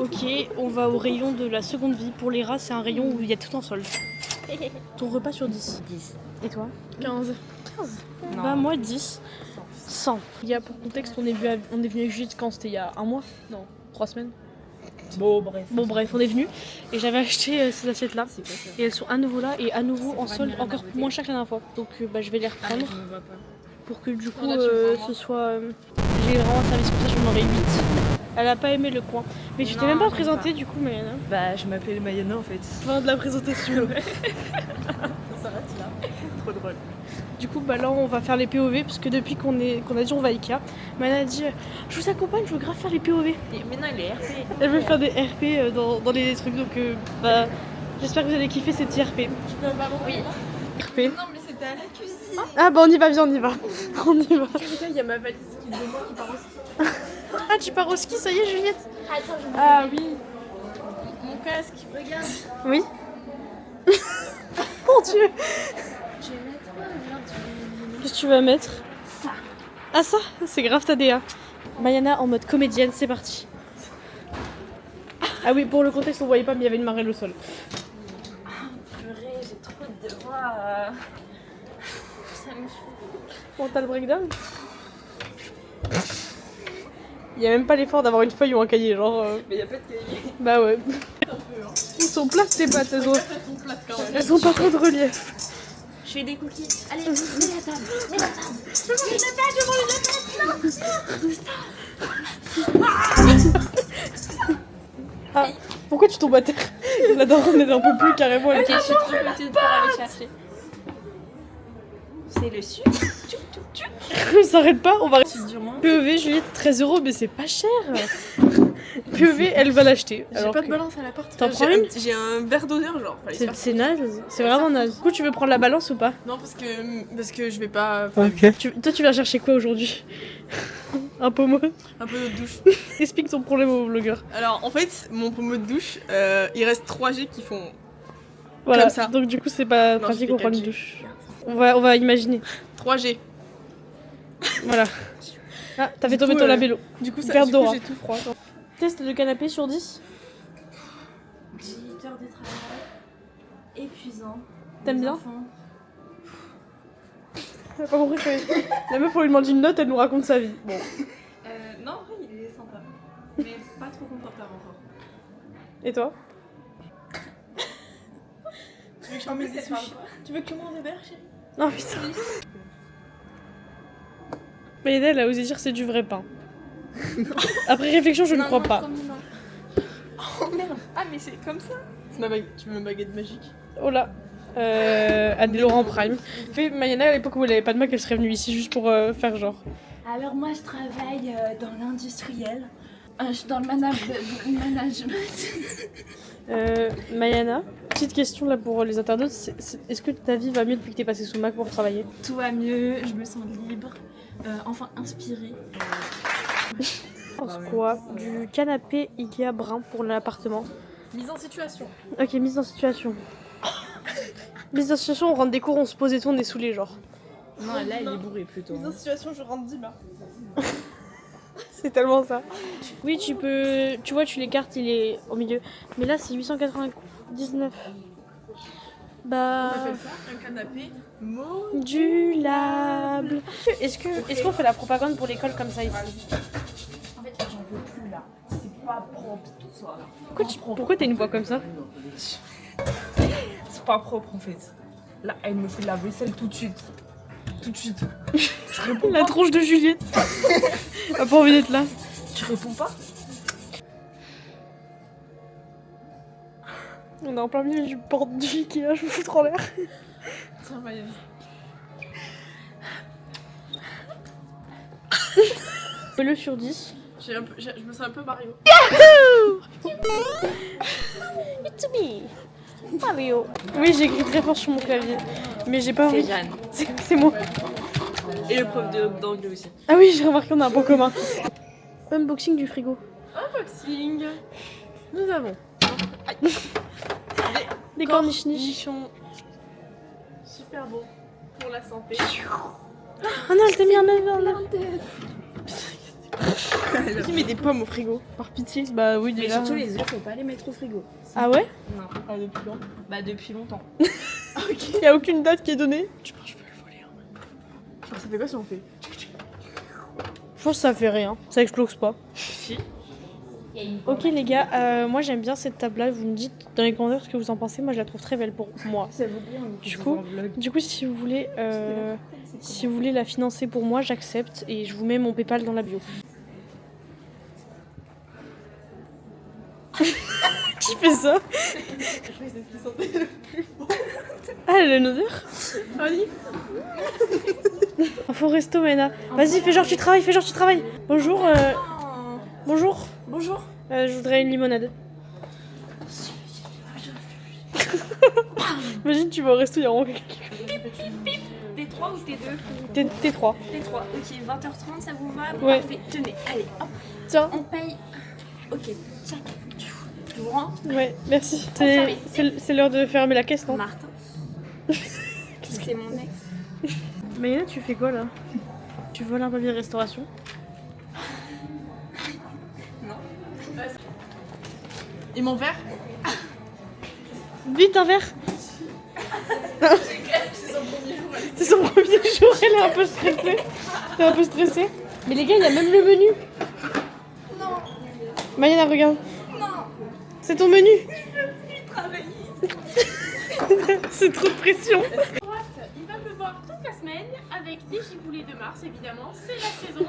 Ok, on va au rayon de la seconde vie. Pour les rats, c'est un rayon où il y a tout en solde. Ton repas sur 10. 10. Et toi? 15. 15. Non. Bah moi 10. 100. Il y a pour contexte, on est venu à Juliette quand c'était il y a un mois? Non, 3 semaines. Bon, bref. Bon bref, on est venu et j'avais acheté ces assiettes là. C'est quoi ça? Et elles sont à nouveau là et à nouveau en solde encore moins cher que la dernière fois. Donc bah, je vais les reprendre Je me vois pas. pour que du coup Là, tu me vois, ce soit... j'ai vraiment un service comme ça, je m'en aurai 8. Elle a pas aimé le coin. Mais tu t'es Non, même pas j'aime présentée du coup Mariana. Bah, je m'appelle Mayana en fait. Fin de la présentation. Ça s'arrête là. Trop drôle. Du coup bah là on va faire les POV parce que depuis qu'on a dit on va à Ikea, Mariana a dit je vous accompagne, je veux grave faire les POV. Mais non, il est RP. Elle veut faire des RP dans les trucs donc bah j'espère que vous allez kiffer ces petits RP. Tu peux pas Oui. RP. Non, mais c'était à la cuisine. Ah bah on y va, viens on y va. On y va. Putain, il y a ma valise qui est de moi qui part aussi. Ah tu pars au ski, ça y est Juliette? Attends, je Ah oui. mon casque, regarde. Oui. Mon dieu. Je vais mettre quoi? Regarde, Qu'est-ce que tu vas mettre? Ça. Ah ça, c'est grave ta DA. Mayana en mode comédienne, c'est parti. Ah oui, pour le contexte on voyait pas mais il y avait une marelle au sol. Purée, j'ai trop de devoirs. ça me saoule. Mental breakdown. Il y a même pas l'effort d'avoir une feuille ou un cahier, genre... Mais y a pas de cahier. Bah ouais. Un peu, hein. Ils sont plates tes pattes, elles ont... Elles sont plates quand même. Elles ont pas trop de relief. Je fais des cookies. Allez, mets la table. Mets la table. Je mange la table, je mange la table. Ah, pourquoi tu tombes à terre? La daronne elle en peut plus carrément. Elle... Ok, je suis trop petite pour aller chercher. C'est le sucre. Elle s'arrête pas, on va... C'est durement. PEV Juliette, 13 € mais c'est pas cher. PEV elle va l'acheter. J'ai Alors pas de que- balance à la porte. T'en prends une? J'ai un verre d'odeur, genre. Fallait se faire- C'est naze, c'est vraiment naze. Du coup tu veux prendre la balance ou pas? Non, parce que je vais pas. Toi tu vas chercher quoi aujourd'hui? Un pommeau? Un peu de douche. Explique ton problème au vlogueur. Alors, en fait, mon pommeau de douche, il reste 3 G qui font. Voilà, Comme ça. donc du coup c'est pas Non, pratique j'ai fait pour prendre une 4G. douche. On va imaginer. 3 G. Voilà. Ah, t'as fait Du tomber coup, ton labello. Du coup, Perte d'aura. j'ai tout froid. Test de canapé sur 10. 18 heures de travail. Épuisant. T'aimes Les bien? enfants. T'as pas compris que la meuf on lui demande une note, elle nous raconte sa vie. Bon. Non, en vrai, il est sympa. Mais pas trop confortable encore. Et toi? Tu veux que je commande des sushis? Tu veux que je commande des verres, chérie? Non putain. Mais elle a osé dire c'est du vrai pain. Après réflexion, je ne crois pas. Oh merde! Ah, mais c'est comme ça? Tu veux ma baguette magique? Oh là. Anne Laurent Prime. Fait Mayana à l'époque où elle avait pas de Mac, elle serait venue ici juste pour faire genre. Alors moi je travaille dans l'industriel. Je suis dans le management. Mayana, petite question là pour les internautes. Est-ce que ta vie va mieux depuis que t'es passée sous Mac pour travailler? Tout va mieux, je me sens libre, enfin inspirée. Je pense quoi? Du canapé Ikea brun pour l'appartement. Mise en situation. Ok, mise en situation. Mise en situation, on rentre des cours, on se pose et tout, on est saoulés genre. Non, là elle est bourrée plutôt. Mise en situation, je rentre 10 bas. C'est tellement ça. Oui, tu peux. Tu vois, tu l'écartes, il est au milieu. Mais là, c'est 899. Bah. On appelle ça un canapé Modulable. Est-ce qu'on fait la propagande pour l'école comme ça ici? En fait j'en veux plus là, c'est pas propre tout ça. Pourquoi t'as une voix comme ça? C'est pas propre en fait. Là elle me fait la vaisselle tout de suite. Tout de suite. Je réponds La pas. tronche de Juliette. Elle a pas envie d'être là. Tu réponds pas? On est en plein milieu du porte du Ikea, je me fous trop en l'air. Tiens, Mayenne. Fais-le sur 10. Je me sens un peu Mario. It's me, Mario. Oui, j'ai écrit très fort sur mon clavier. Mais j'ai pas envie. Jeanne. C'est moi. Et le prof d'anglais aussi. Ah oui, j'ai remarqué, on a un point commun. Unboxing du frigo. Unboxing. Nous avons Des cornichons. nichons super beaux pour la santé. Oh non, elle t'a mis un œuf dans la tête. Qui met des pommes au frigo? Par pitié. Bah oui, Mais déjà. surtout les œufs, faut pas les mettre au frigo. Ah ouais? Non. Ah, depuis quand? Bah depuis longtemps. Il y a aucune date qui est donnée. Je pense que je peux le voler. Genre, ça fait quoi si on fait? Je pense que ça fait rien. Ça explose pas. Si. Ok les gars, moi j'aime bien cette table là. Vous me dites dans les commentaires ce que vous en pensez. Moi je la trouve très belle pour moi. Ça vous dit Du coup, si vous voulez la financer pour moi, j'accepte et je vous mets mon PayPal dans la bio. Qui fait ça? Ah, elle a une odeur. Info resto, Mena. Vas-y, fais genre tu travailles, Bonjour, bonjour. Bonjour. Je voudrais une limonade. Imagine, tu vas au resto, il y a vraiment quelqu'un qui... T3 ou T2? T'es 3. T3. Ok, 20h30, ça vous va? Ouais. Parfait. Tenez, allez, hop, Tiens. on paye. Ok, tchac. Tu vous rends? Ouais, merci. Confirmé. C'est l'heure de fermer la caisse, non? Martin. C'est mon ex. Mais là, tu fais quoi là? Tu voles un papier de restauration? Non. Et mon verre? Vite un verre. C'est son premier jour, elle est un peu stressée. T'es un peu stressée. Mais les gars, il y a même le menu. Non. Mariana, regarde. Non. C'est ton menu. Je peux plus travailler. C'est trop de pression. Il va pleuvoir toute la semaine avec des giboulées de mars évidemment, c'est la saison.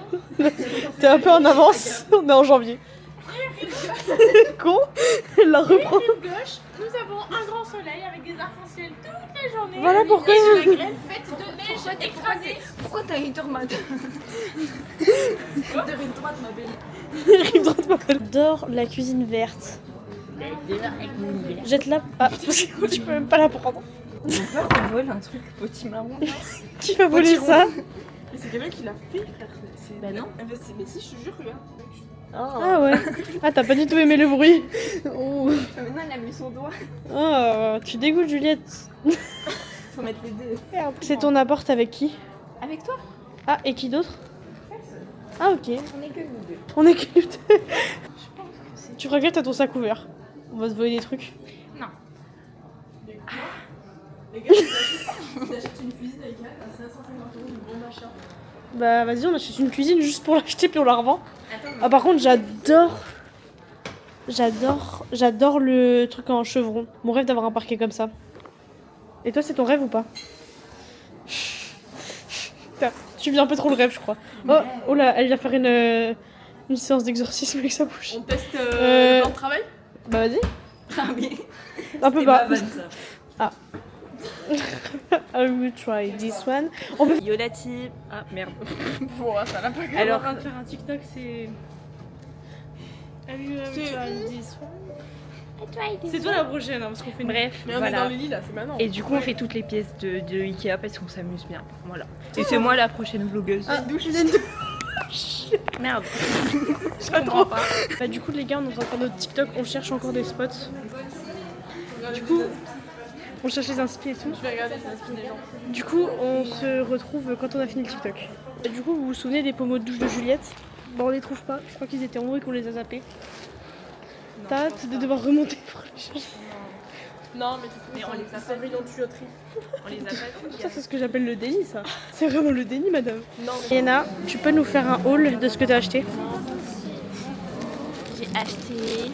T'es un peu en avance. On est en janvier. Con. Elle la reprend. Rive gauche, nous avons un grand soleil avec des arcs-en-ciel toute la journée. Voilà pourquoi. Et la grêle faite de neige écrasée. Pourquoi t'as une tomate? De une droite, ma belle. Rive droite m'appelle. J'adore la cuisine verte. Jette la. Ah, tu peux même pas la prendre. J'ai peur qu'on vole un truc potimarron. Qui va voler ça? Mais c'est quelqu'un qui l'a fait, frère. Bah non. Mais si, je te jure, regarde. Ah ouais. Ah, t'as pas du tout aimé le bruit. Oh. Maintenant, elle a mis son doigt. Oh, tu dégoûtes Juliette. Faut mettre les deux. C'est ton apport avec qui? Avec toi? Ah, et qui d'autre? Ah, ok. On est que nous deux. On est que nous deux. Tu regrettes à ton sac ouvert. On va se voler des trucs. Non. Les gars, t'achètes une cuisine avec elle à 550 €, du bon machin. Bah, vas-y, on achète une cuisine juste pour l'acheter puis on la revend. Attends, Ah, par contre, j'adore le truc en chevron. Mon rêve d'avoir un parquet comme ça. Et toi, c'est ton rêve ou pas? Putain, tu vis un peu trop le rêve, je crois. Oh là, elle vient faire une séance d'exorcisme avec sa bouche. On teste Euh, le plan de travail? Bah, vas-y. Ah oui. Un peu C'est bas. ma vanne, ça. I will try this one. On peut... Yolati. Ah merde. Bon, ça l'a pas grave. Alors, On va faire un TikTok, c'est... I will try this one. C'est toi la prochaine, hein, parce qu'on fait une... bref, Mais on est voilà. dans le lit là, c'est maintenant. Et du coup, on fait toutes les pièces de Ikea parce qu'on s'amuse bien. Voilà. Et c'est moi la prochaine vlogueuse. Ah, d'où je viens de... Merde. J'adore. Bah, du coup, les gars, on est en train de faire notre TikTok, on cherche encore des spots. Du coup, on cherche les inspi et tout. Je vais regarder ça inspire des gens. Du coup, on se retrouve quand on a fini le TikTok. Et du coup, vous vous souvenez des pommeaux de douche de Juliette? Bah, on les trouve pas. Je crois qu'ils étaient en haut et qu'on les a zappés. T'as hâte de devoir remonter pour les chercher. Non, mais on les a ça veille en tuyauterie. On les a pas. Ça, c'est ce que j'appelle le déni, ça. C'est vraiment le déni, madame. Non, mais Yana, tu peux nous faire un haul de ce que t'as acheté? J'ai acheté.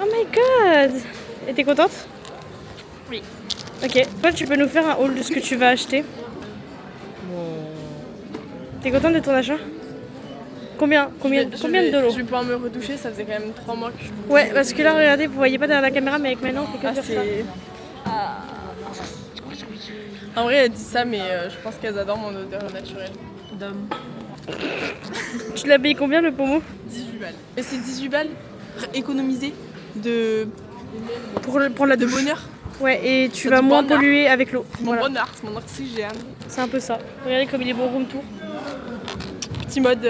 Oh my god! Et t'es contente? Oui. Ok, toi tu peux nous faire un haul de ce que tu vas acheter? T'es contente de ton achat? Combien de dollars? Je vais pouvoir me retoucher, ça faisait quand même 3 mois que je me... Ouais, parce que là, regardez, vous voyez pas derrière la caméra, mais avec maintenant, on fait que Ah, faire ça. c'est... En vrai, elle dit ça, mais je pense qu'elles adorent mon odeur naturelle. D'homme. Tu l'as payé combien le pommeau? 18 balles. Et c'est 18 balles économisées de Pour la douche. bonheur. Ouais, et tu C'est vas du moins bonheur. polluer avec l'eau. C'est mon Voilà. bonheur, c'est mon oxygène. C'est un peu ça. Regardez comme il est beau room tour. Petit mode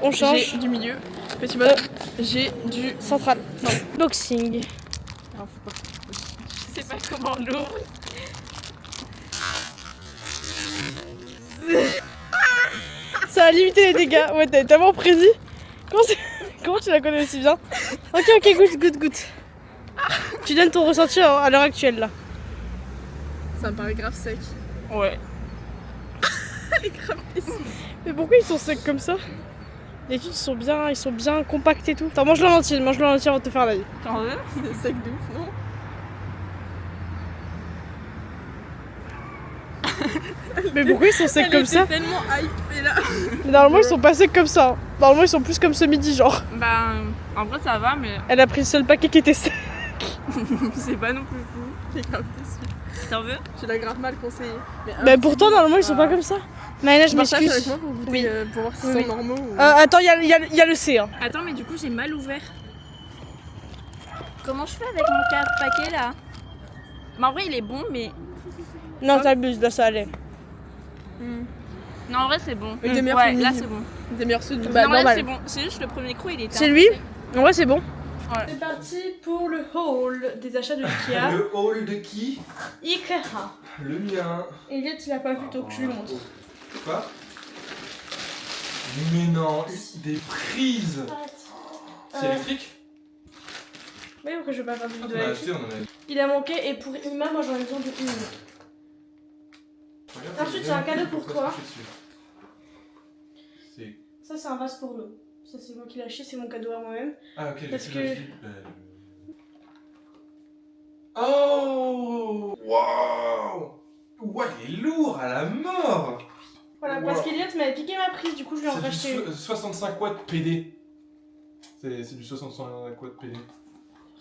On change. G du milieu. Petit mode G du... Central. Boxing. Ah, faut pas- Je sais pas comment l'ouvre. Ça a limité les dégâts. Ouais, t'as tellement précis. Comment tu la connais aussi bien? Ok, goûte. Tu donnes ton ressenti à l'heure actuelle là. Ça me paraît grave sec. Ouais. Elle est grave déçue. Mais pourquoi ils sont secs comme ça? Les trucs ils sont bien compacts et tout. Attends, mange-le en entier avant de te faire l'avis. C'est sec de ouf, non? Mais pourquoi ils sont secs comme ça? Tellement hypée là. Mais normalement ils sont pas secs comme ça. Normalement ils sont plus comme ce midi genre. Bah, en vrai ça va, mais Elle a pris le seul paquet qui était sec. c'est pas non plus fou. J'ai grave déçue. T'en veux? Tu l'as grave mal conseillé. Mais pourtant normalement ils sont pas comme ça. Maëna, je Partage m'excuse. avec moi pour goûter, Oui. pour voir si Oui, c'est oui. normaux ou... Attends, il y a le C. Hein. Attends, mais du coup, j'ai mal ouvert. Comment je fais avec mon paquet là? Mais en vrai, il est bon, mais. Non, t'abuses, là ça allait. Non, en vrai, c'est bon. Mais t'es meilleur Ouais, que là, Mimi. c'est bon. Des meilleurs ceux du Bah, non, ouais, normal. c'est bon. C'est juste le premier coup, il était. C'est lui? En vrai c'est bon. Ouais. C'est parti pour le haul des achats de Ikea. Le hall de qui? Ikea. Le mien. Elliot il a pas vu donc je lui montre. Quoi? Mais non, des prises. C'est électrique? Oui, pourquoi je vais pas faire de On vidéo a avec acheté, on en a. Il a manqué et pour Ima, moi j'en ai besoin de une. Regarde, Ensuite, j'ai un cadeau pour pourquoi toi. c'est couché dessus. C'est. Ça c'est un vase pour nous. Ça c'est moi qui l'ai acheté, c'est mon cadeau à moi-même. Ah, ok, Parce j'ai que- pris la Philippe. Oh! Waouh! Ouais, il est lourd à la mort! Voilà, Wow. parce qu'Elliot m'avait piqué ma prise, du coup je lui en ai racheté C'est une. du 65 watts PD. C'est du 65 watts PD.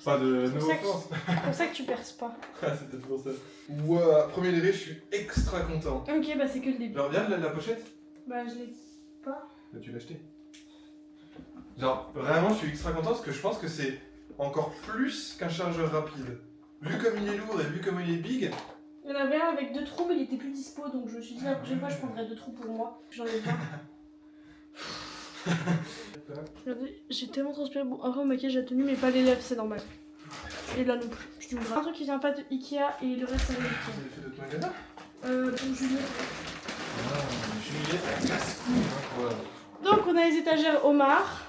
Pas de C'est pour nouveau ça que- force. C'est pour ça que tu perces pas. Ah, c'était pour ça. Ouah, premier degré, je suis extra content. Ok, bah c'est que le début. Genre, regarde la pochette. Bah je l'ai pas. Bah, tu l'as acheté. Genre, vraiment, je suis extra content parce que je pense que c'est encore plus qu'un chargeur rapide. Vu comme il est lourd et vu comme il est big, Il y en avait un avec 2 trous, mais il était plus dispo, donc je me suis dit la prochaine fois je prendrai 2 trous pour moi. J'en ai pas. Regardez, j'ai tellement transpiré. Bon, en vrai, au maquillage, j'ai tenu, mais pas les lèvres, c'est normal. Et là non plus. Je dis un truc qui vient pas de Ikea et le reste, ça vient d'Ikea. c'est l'effet de ton magasin. Pour Juliette. Ah, Juliette, la casse-couille, hein, quoi. Donc, on a les étagères Omar.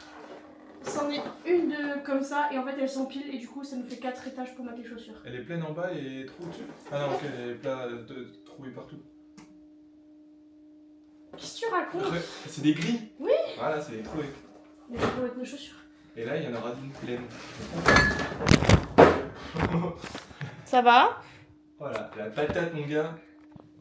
C'en est une de comme ça, et en fait, elles s'empilent, et du coup, ça nous fait 4 étages pour mettre les chaussures. Elle est pleine en bas et trou dessus. Ah non, ok, elle est pleine de trouée partout. Qu'est-ce que tu racontes? Ouais, c'est des grilles. Oui. Voilà, c'est des trouées. Mais on va mettre nos chaussures. Et là, il y en aura d'une pleine. Ça va? Voilà, la patate, mon gars.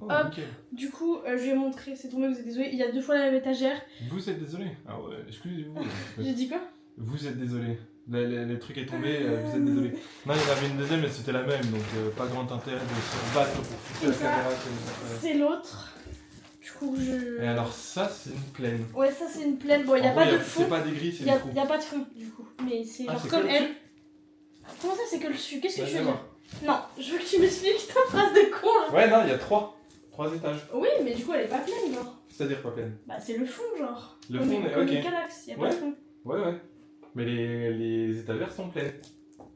Oh, Hop. nickel. Du coup, je lui ai montré, c'est tombé, vous êtes désolé, il y a 2 fois la même étagère. Vous êtes désolé. Ah ouais, excusez-vous. J'ai dit quoi? Vous êtes désolé. Le truc est tombé, vous êtes désolé. Non, il y en avait une deuxième, mais c'était la même, donc pas grand intérêt de se battre pour foutre la C'est ça. caméra comme C'est l'autre. Du coup, Et alors, ça, c'est une plaine. Ouais, ça c'est une plaine. Bon, il n'y a En pas gros, de fond. C'est pas des grilles, c'est Il des n'y trous. a pas de fond, du coup. Mais c'est Ah, genre c'est comme que le elle. dessus. Comment ça, c'est que le dessus? Qu'est-ce que Bah, tu veux viens dire? Non, je veux que tu m'expliques ta phrase de con là. Ouais, non, il y a trois étages. Oui, mais du coup, elle est pas pleine, genre. C'est-à-dire pas pleine. Bah, c'est le fond, genre. Le Comme fond, les- mais comme ok. les Calax, il n'y a pas Ouais. de fond. Ouais. Mais les étagères sont pleines.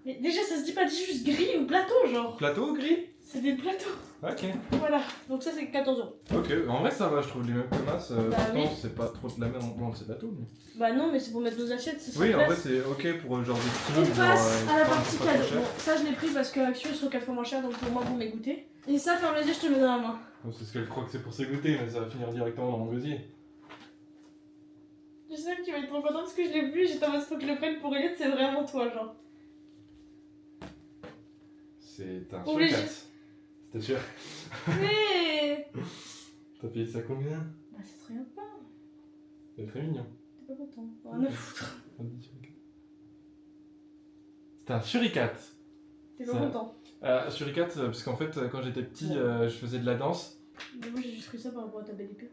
Mais déjà, ça se dit pas juste gris ou plateau, genre. Plateau gris. C'est des plateaux. Ok. Voilà, donc ça c'est 14 €. Ok, en vrai, ça va, je trouve les mêmes que masse. Bah pourtant, oui. c'est pas trop de la même. Bon, c'est bateau, mais. Bah non, mais c'est pour mettre nos assiettes, c'est Oui, sur en vrai, place. c'est ok pour genre des petits On trucs. passe à la partie pas trop cadeau. cher. Bon, ça je l'ai pris parce que Action ils sont 4 fois moins cher, donc pour moi, vous m'égoutez. Et ça, ferme les yeux, je te le mets dans la main. C'est ce qu'elle croit que c'est pour s'égoutter, mais ça va finir directement dans mon gosier. Je sais que tu vas être trop content parce que je l'ai vu, j'étais en mode faut que je le prenne pour Elliot, c'est vraiment toi, genre. C'est un Obligé. suricate. C'était sûr. Mais. T'as payé ça combien? Bah, ça te regarde pas, C'est très mignon. t'es pas content. Rien à foutre. C'était un suricate. T'es pas Ça- content. Suricate, parce qu'en fait, quand j'étais petit, je faisais de la danse. Mais moi j'ai juste pris ça par rapport à ta belle épée.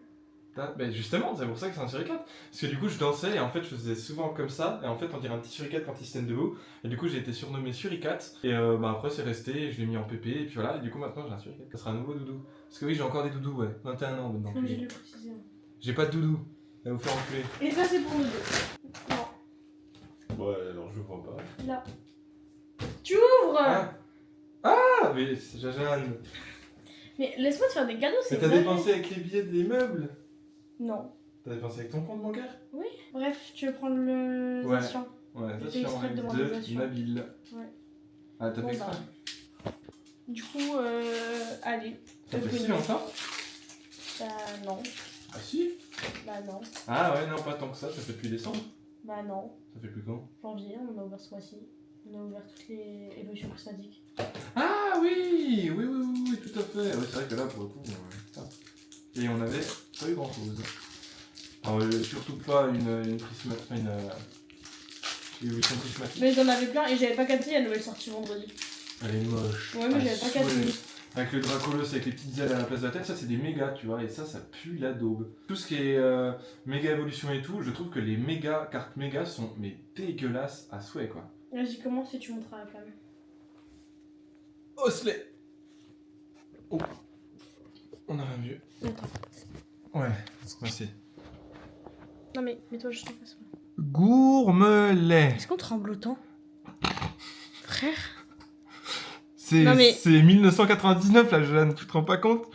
Mais justement, c'est pour ça que c'est un suricate. Parce que du coup, je dansais et en fait, je faisais souvent comme ça. Et en fait, on dirait un petit suricate quand il se tienne debout. Et du coup, j'ai été surnommé suricate. Et bah, après, c'est resté, je l'ai mis en pépé. Et puis voilà, et du coup, maintenant, j'ai un suricate. Ça sera un nouveau doudou. Parce que oui, j'ai encore des doudous, ouais. 21 ans maintenant. Non, mais j'ai dû le préciser. Hein. J'ai pas de doudou. Elle va vous faire enculer. Et ça, c'est pour nous deux. Non, Ouais, alors je vois pas. là. Tu ouvres Mais c'est Jajane. Mais laisse-moi te faire des cadeaux, c'est Mais t'as vrai. dépensé avec les billets des meubles. Non. T'avais pensé avec ton compte bancaire? Bref, tu veux prendre le Ouais. Zation. Ouais, J'ai ça fait c'est exprès de de demander Zation. Nabil. Ouais. Ah, t'as Bon, fait exprès? Du coup, allez. Ça fait si Abonnez. longtemps? Bah non. Ah si? Bah non. Ah ouais, non, pas tant que ça fait depuis décembre. Bah non. Ça fait plus quand? Janvier, on a ouvert ce mois-ci. On a ouvert toutes les évolutions prismatiques. Ah oui, tout à fait. Ouais, c'est vrai que là, pour le coup, putain. Et on avait pas eu grand chose. Alors, surtout pas une prismatique, enfin une évolution prismatique. Mais j'en avais plein et j'avais pas capté la nouvelle sortie vendredi. Elle est moche. Ouais, mais j'avais pas capté. Avec le Dracolos avec les petites ailes à la place de la tête, ça c'est des mégas, tu vois, et ça pue la daube. Tout ce qui est méga évolution et tout, je trouve que les méga cartes méga sont mais dégueulasses à souhait quoi. Vas-y, commence et tu montreras la flamme. Osley. Oh. On a un mieux. Attends. Ouais, merci. Non mais mets-toi juste en face. Ouais. Gourmelet. Est-ce qu'on tremble autant? Frère? C'est Non, mais- 1999 là, Jeanne, tu te rends pas compte?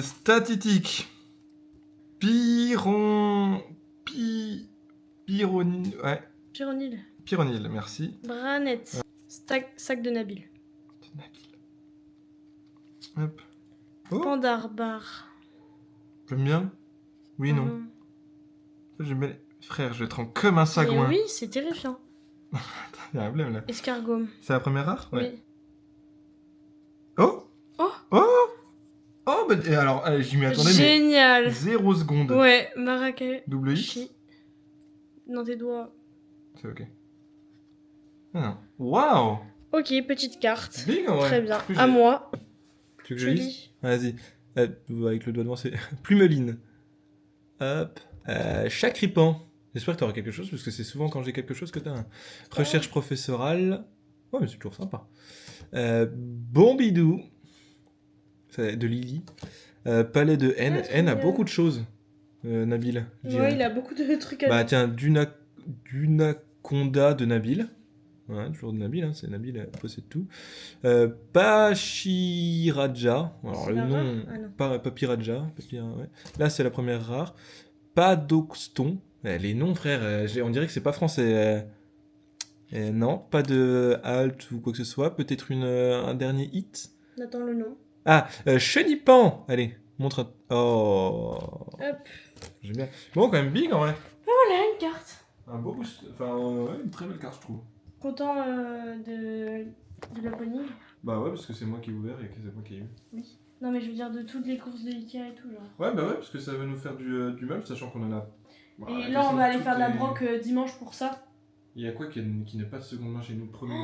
Statistique. Pyronil. Ouais, Pyronil. Pyronil, merci. Branette. Sac de Nabil. Hop. Oh, Pandarbar. j'aime bien. Oui, non. J'aime bien. Frère, je te rends comme un Mais sagouin. oui, c'est terrifiant. Il y a un problème là. Escargot. C'est la première rare? Ouais. Oui. Oh! Oh! Oh! Oh, bah, et alors, je m'y attendais, Génial. mais 0 seconde. Ouais, Marrakech. Double X? Dans tes doigts. C'est ok. Ah non. Waouh! Ok, petite carte. Big en vrai. Très bien. Plus À j'ai- moi. Tu veux que je Je lise? lis. Vas-y. Avec le doigt devant, c'est Plumeline. Hop. Chacripan. J'espère que tu auras quelque chose, parce que c'est souvent quand j'ai quelque chose que tu as un. Recherche professorale. Ouais, mais c'est toujours sympa. Bombidou. C'est de Lily. Palais de N. Ouais, trop N a bien. beaucoup de choses, Nabil. je dirais. Ouais, il a beaucoup de trucs à Bah dire. tiens, Dunaconda de Nabil. Ouais, toujours de Nabil, hein, c'est Nabil possède tout. Pachiraja. Alors C'est le la nom, rare Ah non. Papiraja. Ouais. Là c'est la première rare. Padoxton. Les noms frère, on dirait que c'est pas français. Non, pas de halt ou quoi que ce soit. Peut-être un dernier hit. Attends le nom. Ah, Chenipan. Allez, montre. Oh. Hop. J'aime bien. Bon, quand même big en vrai. Voilà une carte. Un beau boost. Enfin, ouais, une très belle carte, je trouve. Content de l'opening. Bah ouais, parce que c'est moi qui ai ouvert et que c'est moi qui ai eu. Oui. Non mais je veux dire de toutes les courses de Ikea et tout genre. Ouais, bah ouais, parce que ça va nous faire du meuble, sachant qu'on en a. Bah, la Et là question on va aller de faire de la toutes broc dimanche pour ça. Il y a quoi qui n'est pas de seconde main chez nous, premier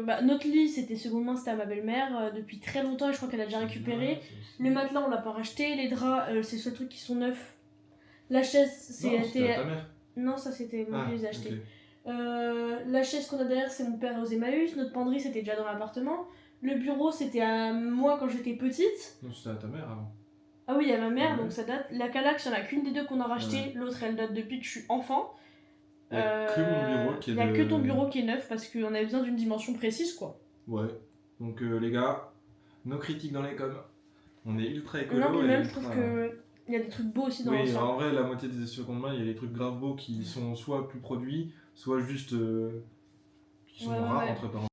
Bah, notre lit c'était seconde main, c'était à ma belle-mère depuis très longtemps et je crois qu'elle a déjà récupéré. Le matelas on l'a pas racheté, les draps c'est ce truc qui sont neufs. La chaise C'était c'était... ta mère. Non ça c'était moi Ah, qui les ai achetés. ok. La chaise qu'on a derrière c'est mon père aux Emmaüs, notre penderie c'était déjà dans l'appartement. Le bureau c'était à moi quand j'étais petite. Non, c'était à ta mère avant. Ah oui, il y a ma mère, Ouais. donc ça date. La Calax, il n'y en a qu'une des deux qu'on a racheté, Ouais. l'autre elle date depuis que je suis enfant. Il y a que mon bureau qui est Il y a de- que ton bureau qui est neuf parce qu'on avait besoin d'une dimension précise quoi. Ouais. Donc les gars, nos critiques dans les coms. On est ultra écolo. Non, mais et même je ultra- trouve que il y a des trucs beaux aussi dans Oui, l'ancien. en vrai, la moitié des secondes mains, il y a des trucs grave beaux qui sont soit plus produits, soit juste qui sont Ouais, rares ouais. entre parenthèses.